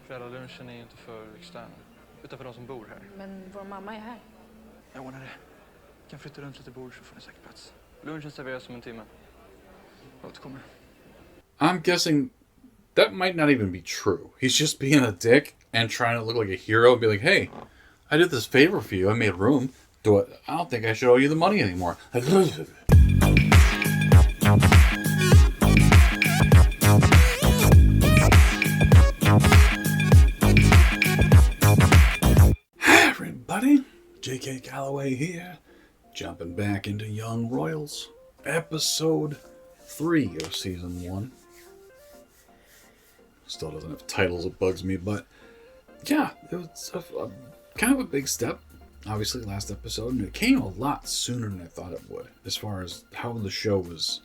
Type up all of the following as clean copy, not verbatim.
Föräldralunchen är ju inte för externa, utan för de som bor här. Men vår mamma är här. Jag ordnar det. Kan flytta runt lite bord så får ni säkert plats. Lunchen serveras om en timme. Jag återkommer. I'm guessing that might not even be true. He's just being a dick and trying to look like a hero and be like, hey, I did this favor for you. I made room. I don't think I should owe you the money anymore. Hi, everybody. J.K. Calloway here. Jumping back into Young Royals. Episode 3 of Season 1. Still doesn't have titles, it bugs me, but yeah, it was kind of a big step. Obviously, last episode, and it came a lot sooner than I thought it would, as far as how the show was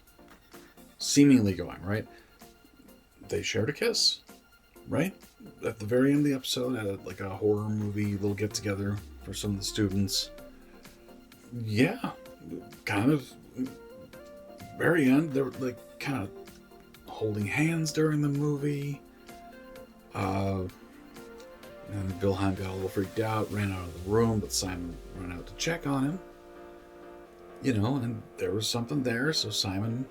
seemingly going, right? They shared a kiss, right? At the very end of the episode, had like a horror movie little get-together for some of the students. Yeah, kind of, very end, they were like kind of holding hands during the movie. And Wilhelm got a little freaked out, ran out of the room, but Simon ran out to check on him. You know, and there was something there, so Simon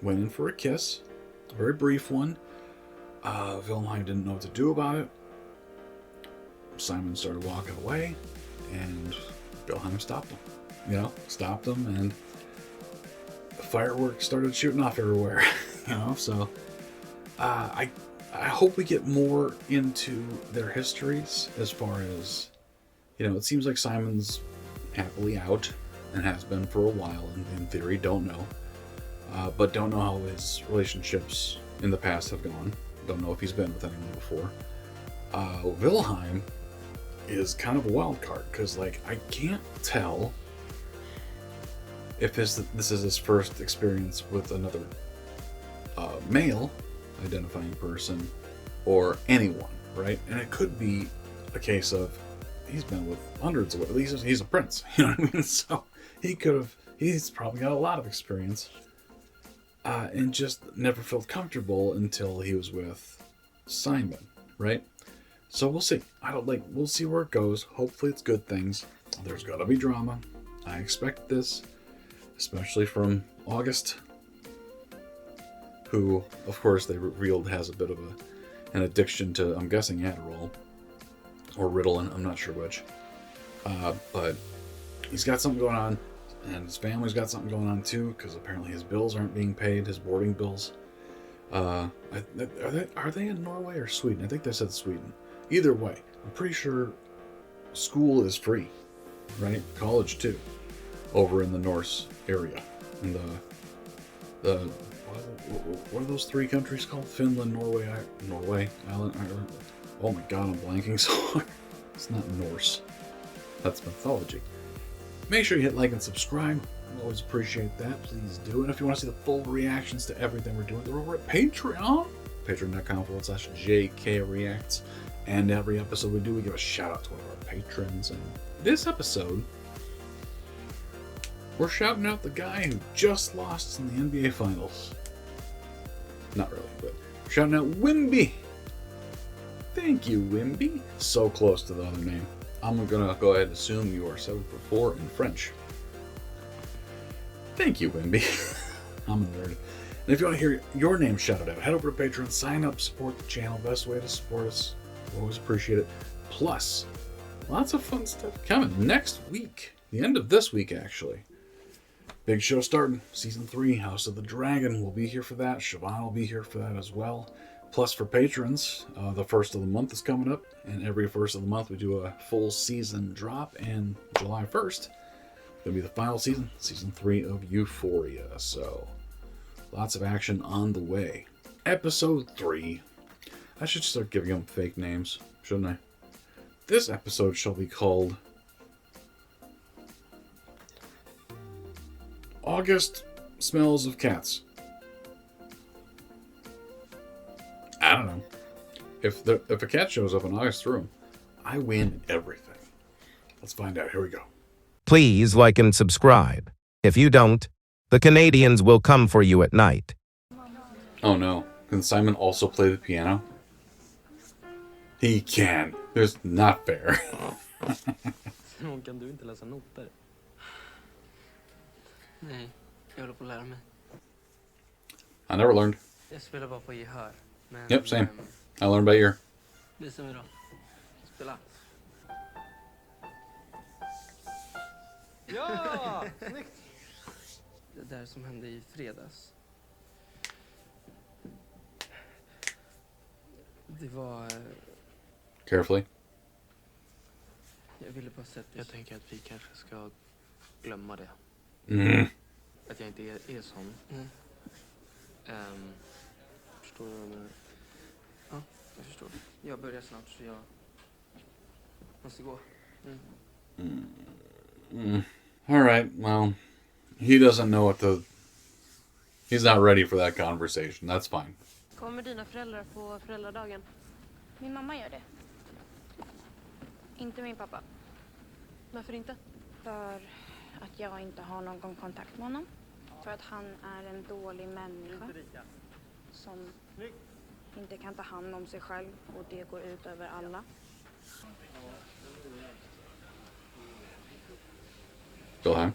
went in for a kiss. A very brief one. Wilhelm didn't know what to do about it. Simon started walking away, and Wilhelm stopped him. You know, stopped him, and the fireworks started shooting off everywhere. You know, so I hope we get more into their histories as far as, you know, it seems like Simon's happily out and has been for a while, in theory, don't know. But don't know how his relationships in the past have gone. Don't know if he's been with anyone before. Wilhelm is kind of a wild card, because, like, I can't tell if this is his first experience with another male identifying person or anyone, right? And it could be a case of he's been with hundreds of, at least he's a prince, you know what I mean? So he's probably got a lot of experience and just never felt comfortable until he was with Simon, right? So we'll see. We'll see where it goes. Hopefully it's good things. There's gotta be drama. I expect this, especially from August, who, of course, they revealed has a bit of an addiction to, I'm guessing, Adderall or Ritalin, I'm not sure which. But he's got something going on, and his family's got something going on too, because apparently his bills aren't being paid, his boarding bills. Are they in Norway or Sweden? I think they said Sweden. Either way, I'm pretty sure school is free, right? College too, over in the Norse area, in the what are those three countries called? Finland, Norway, Ireland. Oh my god, I'm blanking so hard. It's not Norse. That's mythology. Make sure you hit like and subscribe. I always appreciate that. Please do. And if you want to see the full reactions to everything we're doing, they're over at Patreon. Patreon.com/JKReacts. And every episode we do, we give a shout out to one of our patrons. And this episode, we're shouting out the guy who just lost in the NBA Finals. Not really, but we're shouting out Wimby. Thank you, Wimby. So close to the other name. I'm gonna go ahead and assume you are 7'4" in French. Thank you, Wimby. I'm a nerd. And if you want to hear your name shouted out, head over to Patreon, sign up, support the channel. Best way to support us. Always appreciate it. Plus, lots of fun stuff coming next week. The end of this week, actually. Big show starting. Season 3, House of the Dragon. We'll be here for that. Siobhan will be here for that as well. Plus, for patrons, the first of the month is coming up. And every first of the month, we do a full season drop. And July 1st, going to be the final season. Season 3 of Euphoria. So, lots of action on the way. Episode 3. I should start giving them fake names, shouldn't I? This episode shall be called August Smells of Cats. I don't know. If a cat shows up in August's room, I win everything. Let's find out. Here we go. Please like and subscribe. If you don't, the Canadians will come for you at night. Oh no. Can Simon also play the piano? He can. There's not fair. Kan du inte läsa noter? Nej, jag håller på att lära mig. I never learned. Jag spelar bara på gehör. Men, Yep, same. I learned by ear. Visa mig då. Spela. Ja! Snyggt! Det där som hände i fredags. Det var... Carefully. Jag ville bara säga att jag tänker att vi kanske ska glömma det. Mm. Att jag inte är sån. Förstår du vad jag menar? Ja, jag förstår. Jag börjar snart så jag måste gå. All right, well, he doesn't know what to... He's not ready for that conversation. That's fine. Kommer dina föräldrar på föräldradagen? Min mamma gör det. Inte min pappa. Varför inte? För att jag inte har någon kontakt med honom. För att han är en dålig människa. Som inte kan ta hand om sig själv. Och det går ut över alla. Wilhelm.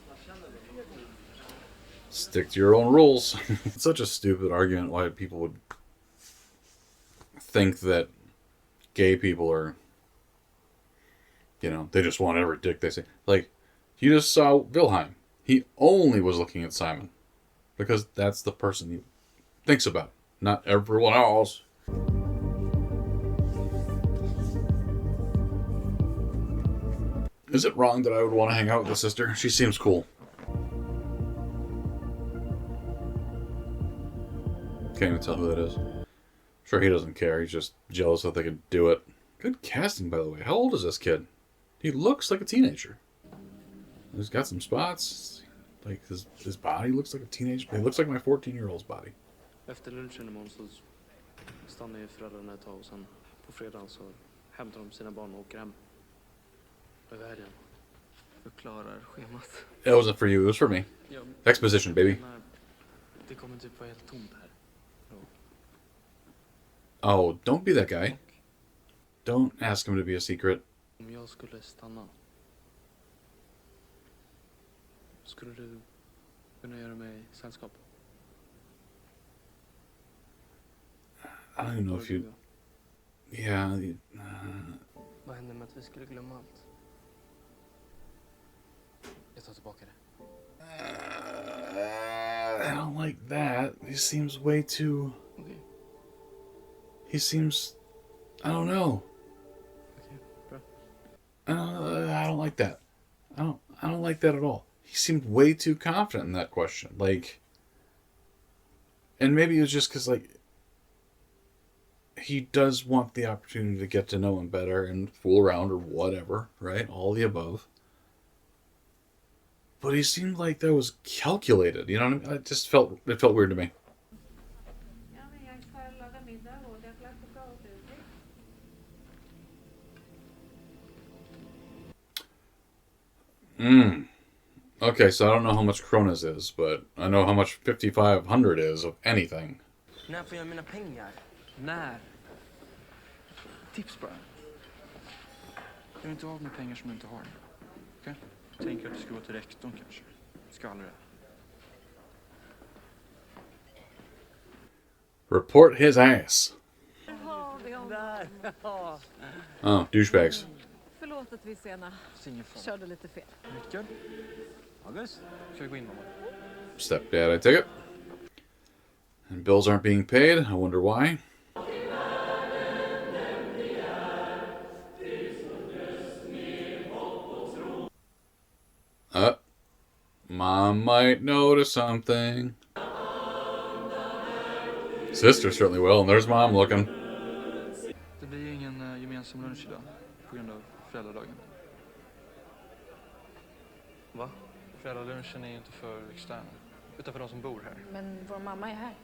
Stick to your own rules. It's such a stupid argument why people would think that gay people are, you know, they just want every dick they say. Like, you just saw Wilhelm. He only was looking at Simon. Because that's the person he thinks about. Not everyone else. Is it wrong that I would want to hang out with the sister? She seems cool. Can't even tell who that is. Sure, he doesn't care. He's just jealous that they can do it. Good casting, by the way. How old is this kid? He looks like a teenager. He's got some spots. Like, his body looks like a teenager. He looks like my 14-year-old's body. Efter lunchen imorgon så stannar ju föräldrarna ett tag och sen på fredagen så hämtar de sina barn och åker hem. Över helgen. Förklarar schemat. It wasn't for you. It was for me. Ja, Exposition, baby. det kommer typ vara helt tomt här. Oh, don't be that guy. Don't ask him to be a secret. Om jag skulle stanna. Skulle du kunna göra mig sällskap? I don't even know if you... Yeah. Vad hände med att vi skulle glömma allt? Jag tar tillbaka det. I don't like that. He seems way too... Okej. He seems... I don't know. Okej, bra. I don't like that. I don't like that at all. He seemed way too confident in that question. Like... And maybe it was just because, like... He does want the opportunity to get to know him better and fool around or whatever, right? All the above. But he seemed like that was calculated, you know what I mean? It felt weird to me. Okay, so I don't know how much Kronas is, but I know how much 5,500 is of anything. När får jag mina pengar? När? Tips bara. Jag är inte av med pengar som jag inte har. Okej? Tänker att du ska gå till rektorn kanske. Skvallra det. Report his ass. Oh, douchebags. Förlåt att vi är sena. Körde lite fel. Rickard? August? Ska vi gå in, mamma? Stepdad, I take it. And bills aren't being paid. I wonder why. Mom might notice something. Sister certainly will, and there's Mom looking. Det blir ju ingen gemensam lunch idag på grund av föräldradagen. Va? Föräldralunchen är ju inte för externa, utan för de som bor här. Men vår mamma är här.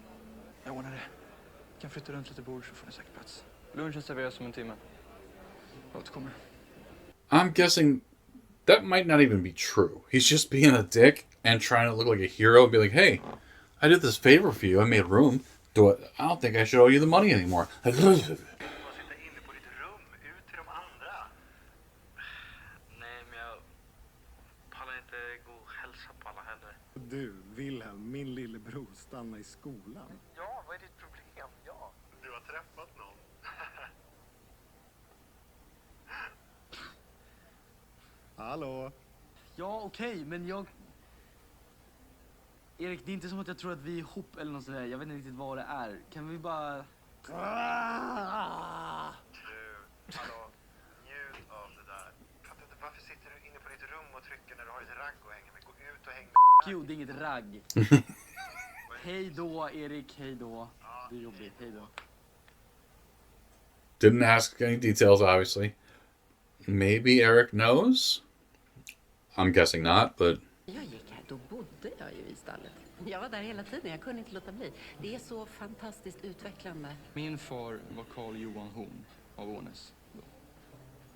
Jag ordnar det. Kan flytta runt lite bord så får ni säkert plats. Lunchen serveras om en timme. Jag återkommer. I'm guessing that might not even be true. He's just being a dick and trying to look like a hero and be like, hey, I did this favor for you. I made room. I don't think I should owe you the money anymore. Sitta inne på ditt rum Du, Wilhelm, min lillebror, stannar i skolan. Ja, vad är ditt problem? Ja. Du har träffat någon. Hallå? Ja, okej, men jag... Erik, det är inte som att jag tror att vi är ihop eller något sådär. Jag vet inte riktigt vad det är. Kan vi bara... Du, hallå, njut av det där. Fattar inte, varför sitter du inne på ditt rum och trycker när du har ett ragg och hänger med? Gå ut och häng med. Gud, det är inget ragg. Hej då, Erik, hej då. Det är jobbigt, hej då. Didn't ask any details, obviously. Maybe Eric knows? I'm guessing not, but... Jag gick här, då bodde jag ju i stallet. Jag var där hela tiden, jag kunde inte låta bli. Det är så fantastiskt utvecklande. Min far var Karl Johan Horn av Ånäs.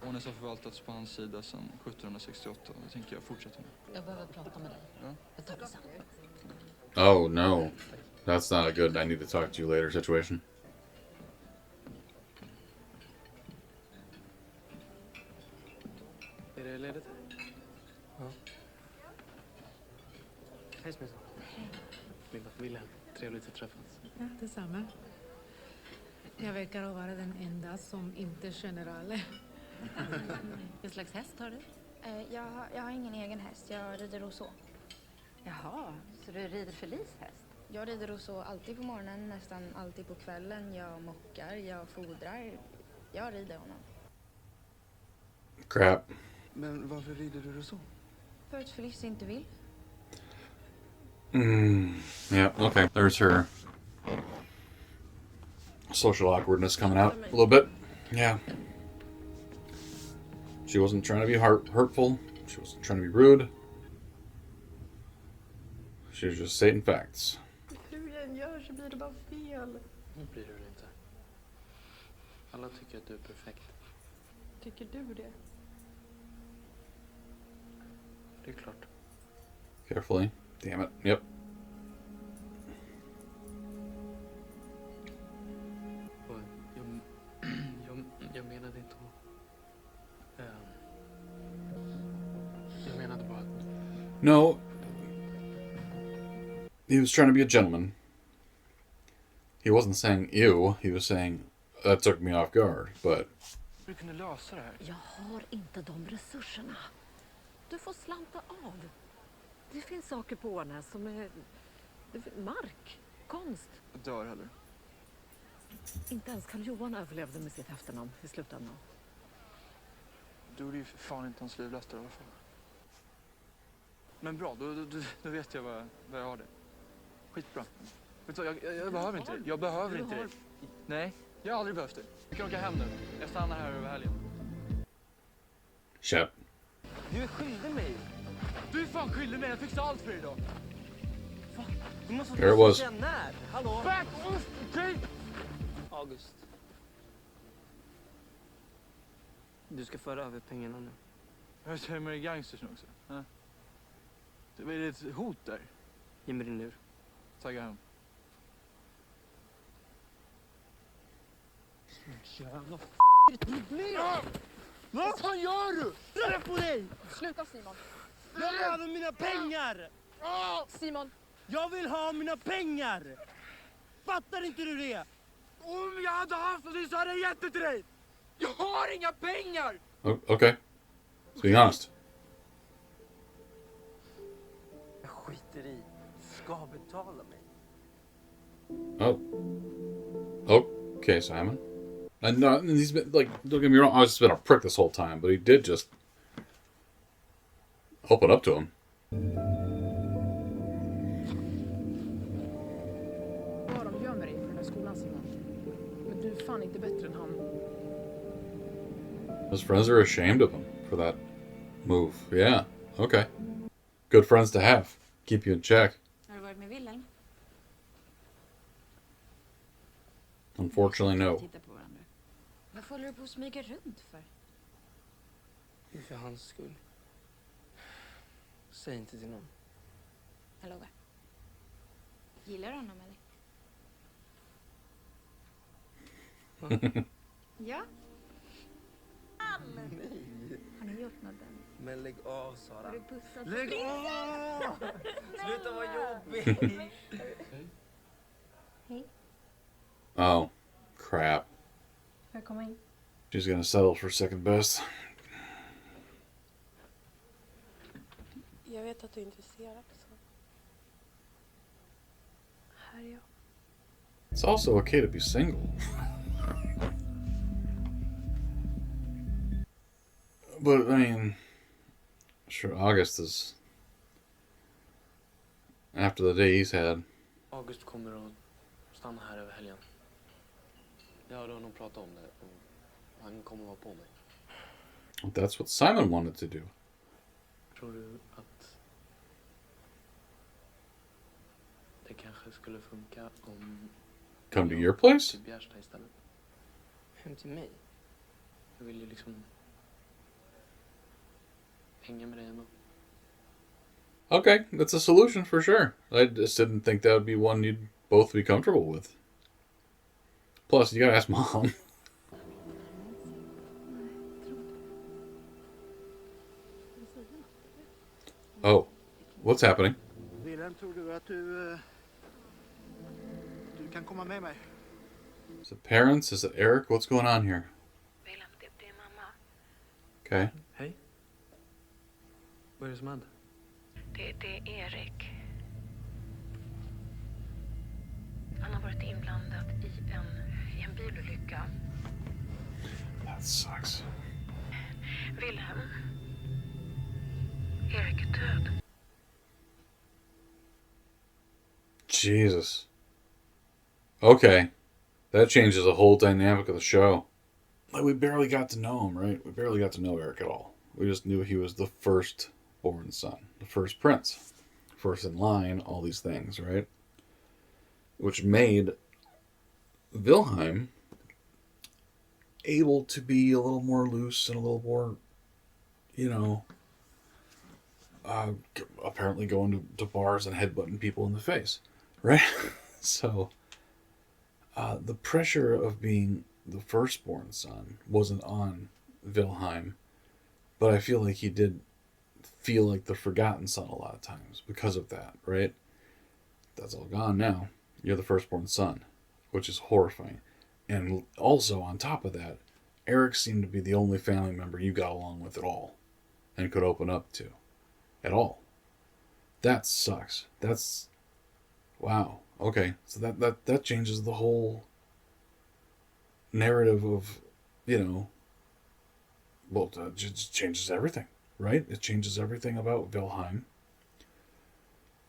Ånäs har förvaltats på hans sida sedan 1768. Det tänker jag fortsätta med. Jag behöver prata med dig. Ja. Jag tar det sen. Oh, no. That's not a good I need to talk to you later situation. Är det ledigt? Ja. Hej Smith. Hej. Linda, Wilhelm. Trevligt att träffas. Ja, detsamma. Jag verkar vara den enda som inte känner alla. Vilken slags häst har du? Jag har ingen egen häst, jag rider Rousseau. Jaha, så du rider Felice häst? Jag rider Rousseau alltid på morgonen, nästan alltid på kvällen. Jag mockar, jag fodrar. Jag rider honom. Crap. Men varför rider du så? För att Felice inte vill. Yeah, okay. There's her social awkwardness coming out a little bit. Yeah. She wasn't trying to be hurtful. She wasn't trying to be rude. She was just stating facts. Hur jag än gör så blir det bara fel. Nu blir det inte. Alla tycker att du är perfekt. Tycker du det? Det är klart. Carefully. Damn it. Yep. Jag menade inte att... Jag menade bara att... No. He was trying to be a gentleman. He wasn't saying ew. He was saying that took me off guard, but... Du kunde lösa det här. Jag har inte de resurserna. Du får slanta av. Det finns saker på Ånäs som är... mark, konst. Dör heller. Inte ens Karl Johan överlevde med sitt efternamn i slutändan. Du är ju för fan inte hans livlästare i alla fall. Men bra, då vet jag vad jag har det. Skitbra. Vet du vad, jag behöver inte det. Jag behöver inte det. Nej, jag har aldrig behövt det. Vi kan åka hem nu. Jag stannar här över helgen. Shit. Du är skyldig mig. Du är fan skyldig mig. Jag fixar allt för idag. Va? Du måste There it was. när. Hallå? Back off, okej? August. Du ska föra över pengarna nu. Jag vet hur med gangsters nu också. Ja. Det är ett hot där. Ge mig din lur. Tagga hem. Jävla vad fan gör du? Släpp på dig! Sluta Simon. Jag behöver mina pengar! Simon. Jag vill ha mina pengar! Fattar inte du det? Om jag hade haft någonting så hade jag gett det till dig! Jag har inga pengar! Okay. Let's be honest. Jag skiter i. Ska betala mig. Oh. Okay, Simon. And he's been, like, don't get me wrong, I was just been a prick this whole time, but he did just open up to him. Ja, de gömmer dig för den här skolan, Simon. Men du är fan inte bättre än han. His friends are ashamed of him for that move. Yeah, okay. Good friends to have. Keep you in check. Har du varit med Wilhelm? Unfortunately, no. Titta på varandra. Varför håller du på att smyga runt för? Det är för hans skull. Säg inte till någon. Jag lovar. Gillar du honom eller? Ja. Har ni gjort något än. Men lägg av, Sara. Har du pussat? Lägg av! Sluta vara jobbig! Hej. Oh, crap. Får jag komma in? She's gonna settle for second best. Jag vet att du är intresserad. Så. Här är jag. It's also okay to be single. But, I mean, sure, August is... After the day he's had. August kommer att stanna här över helgen. Jag hörde honom prata om det och han kommer vara på mig. That's what Simon wanted to do. Tror du att det kanske skulle funka om... Come to your place? Till Bjärsta istället? Hem till mig? Jag vill ju liksom hänga med dig ändå. Okay, that's a solution for sure. I just didn't think that would be one you'd both be comfortable with. Plus, you gotta ask Mom. Oh, what's happening? Wilhelm, tror du att du kan komma med mig? Is it parents? Is it Eric? What's going on here? Wilhelm, det är mamma. Okay. Hej. Vad är det som händer? Det är Erik. Han har varit inblandad i en bilolycka. That sucks. Wilhelm. Erik är död. Jesus. Okay. That changes the whole dynamic of the show. Like, we barely got to know him, right? We barely got to know Eric at all. We just knew he was the first-born son. The first prince. First in line, all these things, right? Which made Wilhelm able to be a little more loose and a little more, you know, apparently going to bars and headbutting people in the face, right? So, the pressure of being the firstborn son wasn't on Wilhelm, but I feel like he did feel like the forgotten son a lot of times because of that, right? That's all gone now. You're the firstborn son, which is horrifying. And also, on top of that, Eric seemed to be the only family member you got along with at all and could open up to at all. That sucks. That's... Wow. Okay. So that changes the whole narrative of, you know... Well, it just changes everything, right? It changes everything about Wilhelm.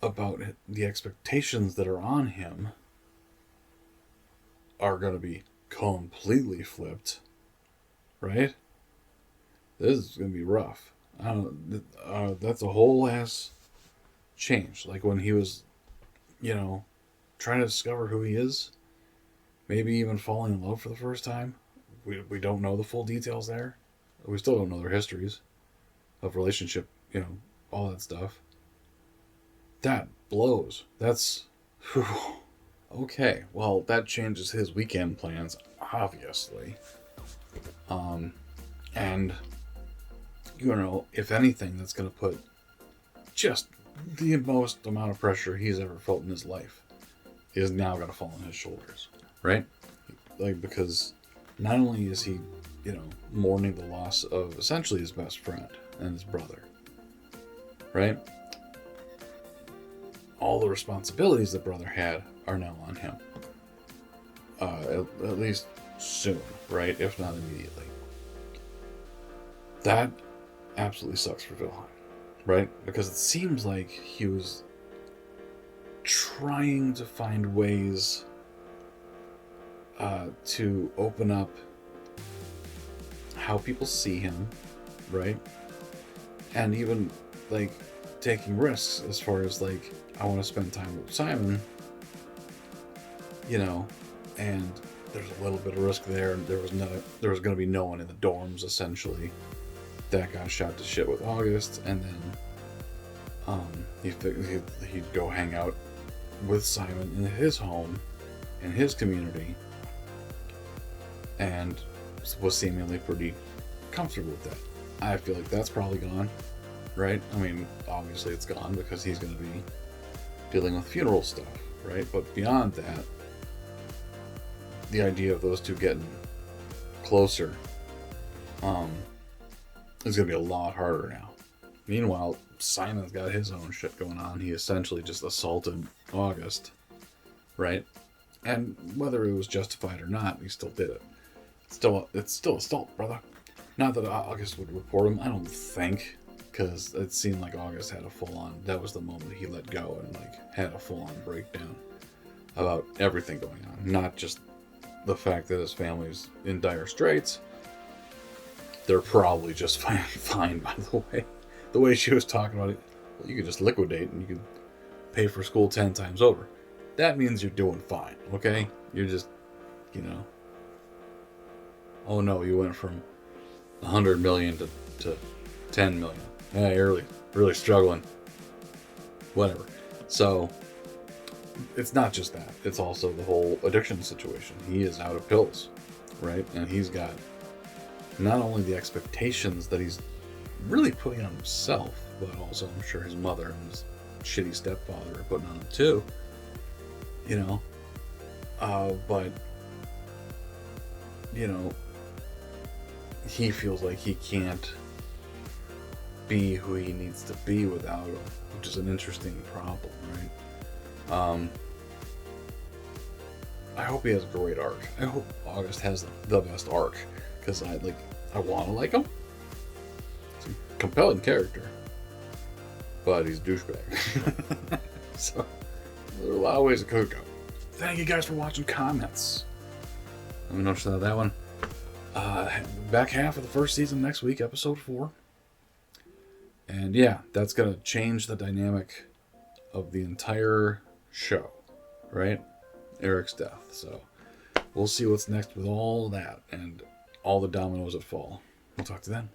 About the expectations that are on him are going to be completely flipped, right? This is going to be rough. That's a whole ass change. Like when he was, you know, trying to discover who he is, maybe even falling in love for the first time. We don't know the full details there. We still don't know their histories of relationship, you know, all that stuff. That blows. That's... Whew. Okay, well, that changes his weekend plans, obviously. And, you know, if anything, that's going to put just the most amount of pressure he's ever felt in his life is now going to fall on his shoulders, right? Like, because not only is he, you know, mourning the loss of essentially his best friend and his brother, right? All the responsibilities the brother had are now on him. At least soon, right? If not immediately. That absolutely sucks for Wilhelm, right? Because it seems like he was trying to find ways to open up how people see him, right? And even, like, taking risks as far as, like, I want to spend time with Simon, you know, and there's a little bit of risk there. There was going to be no one in the dorms, essentially. That got shot to shit with August, and then he'd go hang out with Simon in his home, in his community, and was seemingly pretty comfortable with that. I feel like that's probably gone, right? I mean, obviously it's gone because he's going to be dealing with funeral stuff, right? But beyond that, the idea of those two getting closer is going to be a lot harder now. Meanwhile, Simon's got his own shit going on. He essentially just assaulted August, right? And whether it was justified or not, he still did it. It's still assault, brother. Not that August would report him, I don't think, because it seemed like August had a full-on, that was the moment he let go and like had a full-on breakdown about everything going on. Not just the fact that his family's in dire straits. They're probably just fine, by the way. The way she was talking about it, well, you could just liquidate and you could pay for school 10 times over. That means you're doing fine, okay? You're just, you know, oh no, you went from 100 million to 10 million. Yeah, you're really struggling. Whatever. So, it's not just that. It's also the whole addiction situation. He is out of pills, right? And he's got not only the expectations that he's really putting on himself, but also I'm sure his mother and his shitty stepfather are putting on him too. You know? But, you know, he feels like he can't be who he needs to be without him, which is an interesting problem, right? I hope he has a great arc. I hope August has the best arc, because I want to like him. He's a compelling character, but he's a douchebag. So there are a lot of ways it could go. Thank you guys for watching. Comments. Let me know that one. Back half of the first season next week, episode 4. And yeah, that's going to change the dynamic of the entire show, right? Eric's death. So we'll see what's next with all that and all the dominoes that fall. We'll talk to you then.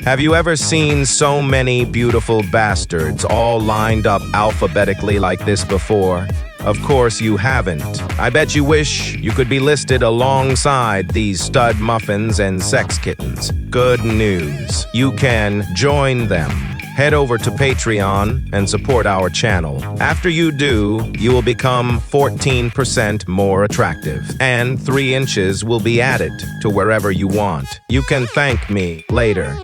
Have you ever seen so many beautiful bastards all lined up alphabetically like this before? Of course you haven't. I bet you wish you could be listed alongside these stud muffins and sex kittens. Good news. You can join them. Head over to Patreon and support our channel. After you do, you will become 14% more attractive, and 3 inches will be added to wherever you want. You can thank me later.